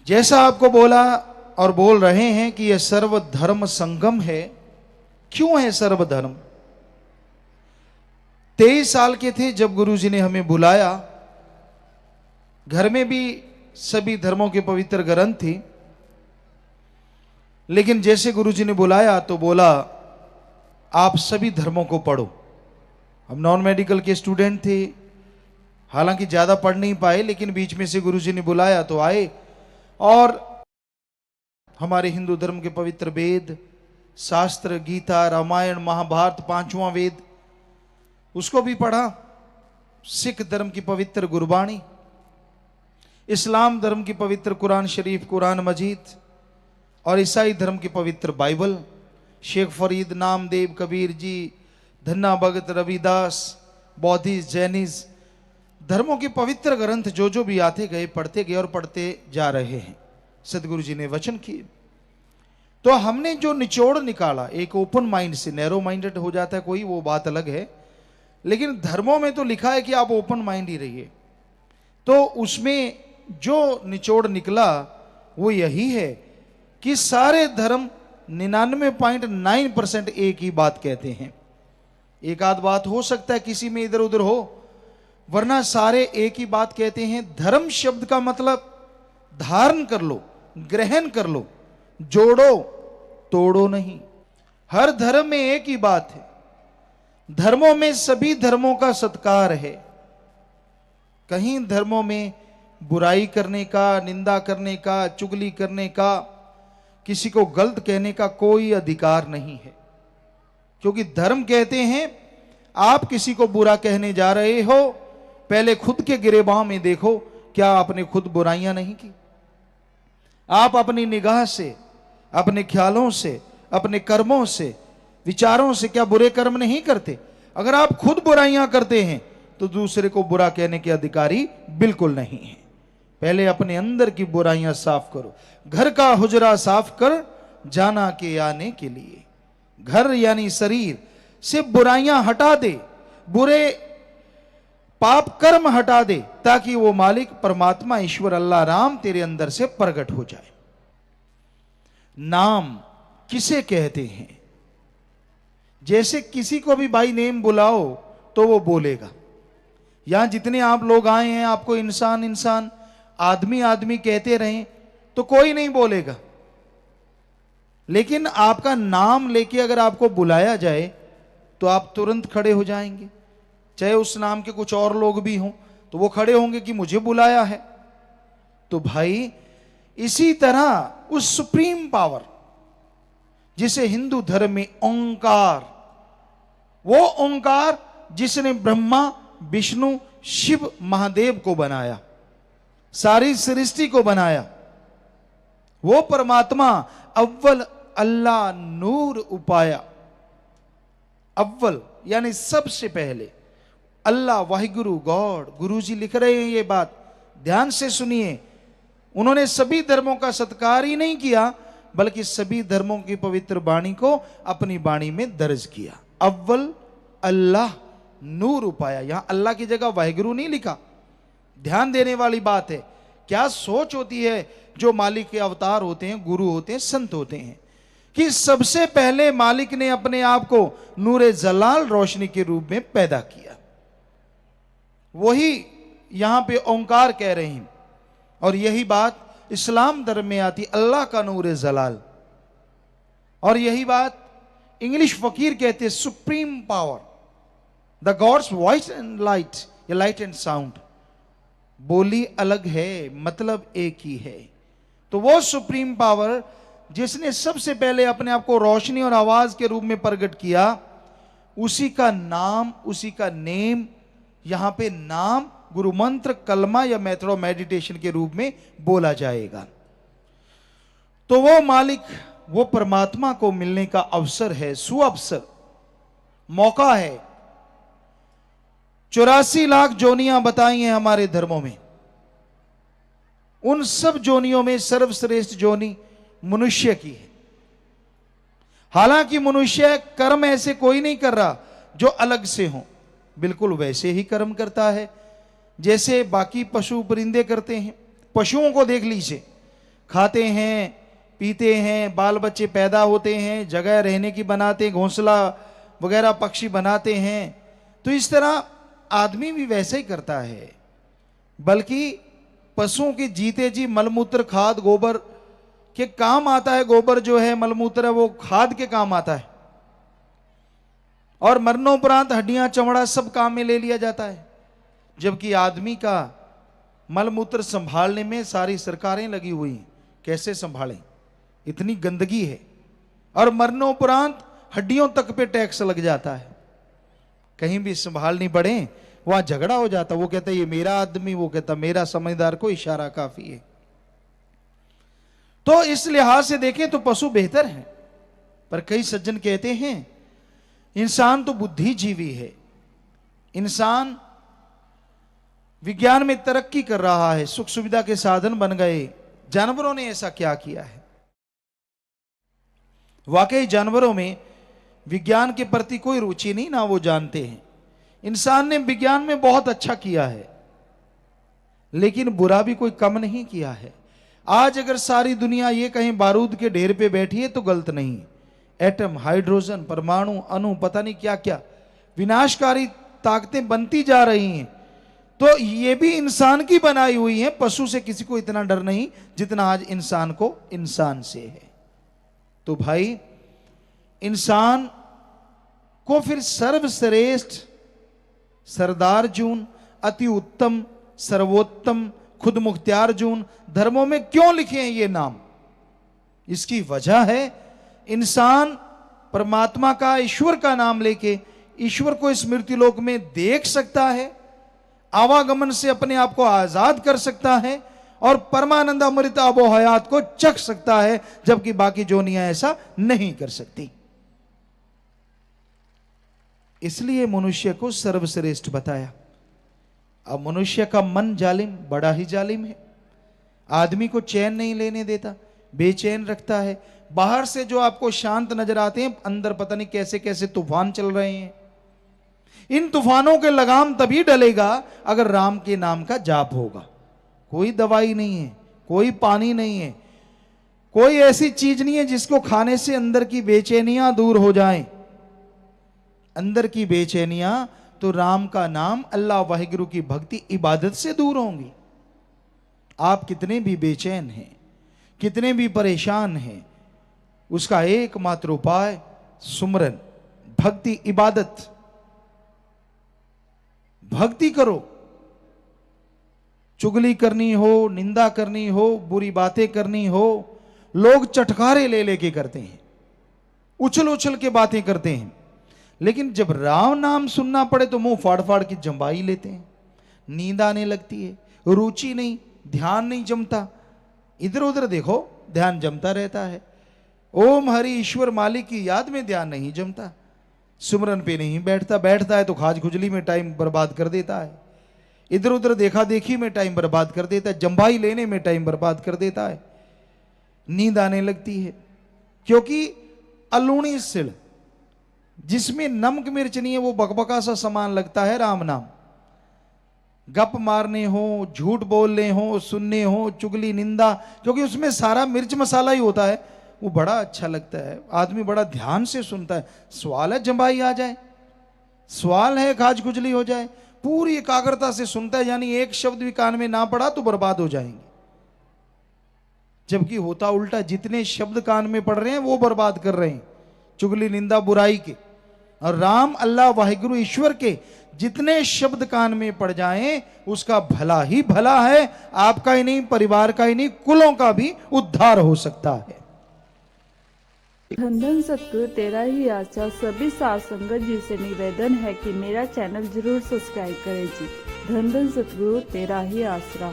जैसा आपको बोला और बोल रहे हैं कि यह सर्वधर्म संगम है। क्यों है सर्वधर्म? 23 साल के थे जब गुरुजी ने हमें बुलाया। घर में भी सभी धर्मों के पवित्र ग्रंथ थे, लेकिन जैसे गुरुजी ने बुलाया तो बोला आप सभी धर्मों को पढ़ो। हम नॉन मेडिकल के स्टूडेंट थे, हालांकि ज्यादा पढ़ नहीं पाए, लेकिन बीच में से गुरुजी ने बुलाया तो आए और हमारे हिंदू धर्म के पवित्र वेद, शास्त्र, गीता, रामायण, महाभारत, 5वां वेद, उसको भी पढ़ा। सिख धर्म की पवित्र गुरबाणी, इस्लाम धर्म की पवित्र कुरान शरीफ, कुरान मजीद, और ईसाई धर्म की पवित्र बाइबल, शेख फरीद, नामदेव, कबीर जी, धन्ना भगत, रविदास, बौद्धिस्ट, जैनिज धर्मों के पवित्र ग्रंथ जो जो भी आते गए, पढ़ते गए और पढ़ते जा रहे हैं। सदगुरु जी ने वचन किए तो हमने जो निचोड़ निकाला, एक ओपन माइंड से, नैरो माइंडेड हो जाता है कोई, वो बात अलग है, लेकिन धर्मों में तो लिखा है कि आप ओपन माइंड ही रहिए। तो उसमें जो निचोड़ निकला वो यही है कि सारे धर्म 99.9% एक ही बात कहते हैं। एक आध बात हो सकता है किसी में इधर उधर हो, वरना सारे एक ही बात कहते हैं। धर्म शब्द का मतलब धारण कर लो, ग्रहण कर लो, जोड़ो तोड़ो नहीं। हर धर्म में एक ही बात है। धर्मों में सभी धर्मों का सत्कार है। कहीं धर्मों में बुराई करने का, निंदा करने का, चुगली करने का, किसी को गलत कहने का कोई अधिकार नहीं है, क्योंकि धर्म कहते हैं आप किसी को बुरा कहने जा रहे हो, पहले खुद के गिरेबान में देखो, क्या आपने खुद बुराइयां नहीं की? आप अपनी निगाह से, अपने ख्यालों से, अपने कर्मों से, विचारों से क्या बुरे कर्म नहीं करते? अगर आप खुद बुराइयां करते हैं तो दूसरे को बुरा कहने के अधिकारी बिल्कुल नहीं है। पहले अपने अंदर की बुराइयां साफ करो। घर का हुजरा साफ कर जाना के आने के लिए। घर यानी शरीर से बुराइयां हटा दे, बुरे पाप कर्म हटा दे, ताकि वो मालिक परमात्मा ईश्वर अल्लाह राम तेरे अंदर से प्रकट हो जाए। नाम किसे कहते हैं? जैसे किसी को भी बाई नेम बुलाओ तो वो बोलेगा। यहां जितने आप लोग आए हैं, आपको इंसान इंसान, आदमी आदमी कहते रहें तो कोई नहीं बोलेगा, लेकिन आपका नाम लेके अगर आपको बुलाया जाए तो आप तुरंत खड़े हो जाएंगे। चाहे उस नाम के कुछ और लोग भी हों तो वो खड़े होंगे कि मुझे बुलाया है। तो भाई इसी तरह उस सुप्रीम पावर जिसे हिंदू धर्म में ओंकार, वो ओंकार जिसने ब्रह्मा, विष्णु, शिव, महादेव को बनाया, सारी सृष्टि को बनाया, वो परमात्मा अव्वल अल्लाह नूर उपाया। अव्वल यानी सबसे पहले अल्लाह, वाहिगुरु, गॉड। गुरुजी लिख रहे हैं ये बात, ध्यान से सुनिए। उन्होंने सभी धर्मों का सत्कार ही नहीं किया, बल्कि सभी धर्मों की पवित्र वाणी को अपनी वाणी में दर्ज किया। अव्वल अल्लाह नूर उपाया। यहां अल्लाह की जगह वाहिगुरु नहीं लिखा। ध्यान देने वाली बात है। क्या सोच होती है जो मालिक के अवतार होते हैं, गुरु होते हैं, संत होते हैं, कि सबसे पहले मालिक ने अपने आप को नूरे जलाल, रोशनी के रूप में पैदा किया। वही यहां पे ओंकार कह रहे हैं। और यही बात इस्लाम धर्म में आती, अल्लाह का नूरे जलाल। और यही बात इंग्लिश फकीर कहते हैं, supreme power, the gods voice and light, या लाइट एंड साउंड। बोली अलग है, मतलब एक ही है। तो वो सुप्रीम पावर जिसने सबसे पहले अपने आप को रोशनी और आवाज के रूप में प्रकट किया, उसी का नाम, उसी का नेम, यहां पे नाम गुरु मंत्र, कलमा या मेथड ऑफ मेडिटेशन के रूप में बोला जाएगा। तो वो मालिक, वो परमात्मा को मिलने का अवसर है, सुअवसर, मौका है। 84 लाख जोनियां बताई हैं हमारे धर्मों में। उन सब जोनियों में सर्वश्रेष्ठ जोनी मनुष्य की है। हालांकि मनुष्य कर्म ऐसे कोई नहीं कर रहा जो अलग से हो, बिल्कुल वैसे ही कर्म करता है जैसे बाकी पशु परिंदे करते हैं। पशुओं को देख लीजिए, खाते हैं, पीते हैं, बाल बच्चे पैदा होते हैं, जगह रहने की बनाते, घोंसला वगैरह पक्षी बनाते हैं। तो इस तरह आदमी भी वैसे ही करता है, बल्कि पशुओं के जीते जी मलमूत्र खाद गोबर के काम आता है। गोबर जो है, मलमूत्र है, वो खाद के काम आता है। और मरणोपरांत हड्डियां चमड़ा सब काम में ले लिया जाता है। जबकि आदमी का मलमूत्र संभालने में सारी सरकारें लगी हुई हैं, कैसे संभालें, इतनी गंदगी है। और मरणोपरांत हड्डियों तक पे टैक्स लग जाता है। कहीं भी संभालनी पड़े वहां झगड़ा हो जाता। वो कहता है ये मेरा आदमी, वो कहता मेरा, समझदार को इशारा काफी है। तो इस लिहाज से देखें तो पशु बेहतर हैं। पर कई सज्जन कहते हैं इंसान तो बुद्धिजीवी है, इंसान विज्ञान में तरक्की कर रहा है, सुख सुविधा के साधन बन गए, जानवरों ने ऐसा क्या किया है। वाकई जानवरों में विज्ञान के प्रति कोई रुचि नहीं, ना वो जानते हैं। इंसान ने विज्ञान में बहुत अच्छा किया है, लेकिन बुरा भी कोई कम नहीं किया है। आज अगर सारी दुनिया ये कहीं बारूद के ढेर पे बैठी है तो गलत नहीं। एटम, हाइड्रोजन, परमाणु, अणु, पता नहीं क्या क्या विनाशकारी ताकतें बनती जा रही हैं। तो ये भी इंसान की बनाई हुई है। पशु से किसी को इतना डर नहीं जितना आज इंसान को इंसान से है। तो भाई इंसान को फिर सर्वश्रेष्ठ, सरदार जून, अति उत्तम, सर्वोत्तम, खुद मुख्तियार जून धर्मों में क्यों लिखे हैं ये नाम? इसकी वजह है इंसान परमात्मा का, ईश्वर का नाम लेके ईश्वर को इस मृत्युलोक में देख सकता है, आवागमन से अपने आप को आजाद कर सकता है और परमानंद अमृत आबो हयात को चख सकता है, जबकि बाकी जोनियां ऐसा नहीं कर सकती। इसलिए मनुष्य को सर्वश्रेष्ठ बताया। अब मनुष्य का मन जालिम, बड़ा ही जालिम है। आदमी को चैन नहीं लेने देता, बेचैन रखता है। बाहर से जो आपको शांत नजर आते हैं, अंदर पता नहीं कैसे कैसे तूफान चल रहे हैं। इन तूफानों के लगाम तभी डलेगा अगर राम के नाम का जाप होगा। कोई दवाई नहीं है, कोई पानी नहीं है, कोई ऐसी चीज नहीं है जिसको खाने से अंदर की बेचैनियां दूर हो जाएं। अंदर की बेचैनियां तो राम का नाम, अल्लाह वाहिगुरु की भक्ति, इबादत से दूर होंगी। आप कितने भी बेचैन हैं, कितने भी परेशान हैं, उसका एकमात्र उपाय सुमरन, भक्ति, इबादत। भक्ति करो। चुगली करनी हो, निंदा करनी हो, बुरी बातें करनी हो, लोग चटकारे ले लेके करते हैं, उछल उछल के बातें करते हैं। लेकिन जब राम नाम सुनना पड़े तो मुंह फाड़ फाड़ की जंबाई लेते हैं, नींद आने लगती है, रुचि नहीं, ध्यान नहीं जमता। इधर उधर देखो, ध्यान जमता रहता है। ओम हरि ईश्वर मालिक की याद में ध्यान नहीं जमता, सुमरन पे नहीं बैठता, बैठता है तो खाज खुजली में टाइम बर्बाद कर देता है, इधर उधर देखा देखी में टाइम बर्बाद कर देता है, जंबाई लेने में टाइम बर्बाद कर देता है, नींद आने लगती है। क्योंकि अलूणी सिल, जिसमें नमक मिर्च नहीं है, वो बकबका सा सामान लगता है राम नाम। गप मारने हो, झूठ बोलने हो, सुनने हो, चुगली, निंदा, क्योंकि उसमें सारा मिर्च मसाला ही होता है, वो बड़ा अच्छा लगता है। आदमी बड़ा ध्यान से सुनता है। सवाल है जंबाई आ जाए, सवाल है खाज खुजली हो जाए, पूरी एकाग्रता से सुनता है, यानी एक शब्द भी कान में ना पड़ा तो बर्बाद हो जाएंगे। जबकि होता उल्टा, जितने शब्द कान में पड़ रहे हैं वो बर्बाद कर रहे हैं, चुगली, निंदा, बुराई के। और राम, अल्लाह, वाहिगुरु, ईश्वर के जितने शब्द कान में पड़ जाएं उसका भला ही भला है। आपका ही नहीं, परिवार का ही नहीं, कुलों का भी उद्धार हो सकता है। धन धन सतगुरु तेरा ही आशा। सभी साध संगत जी से निवेदन है कि मेरा चैनल जरूर सब्सक्राइब करें जी। धन धन सतगुरु तेरा ही आसरा।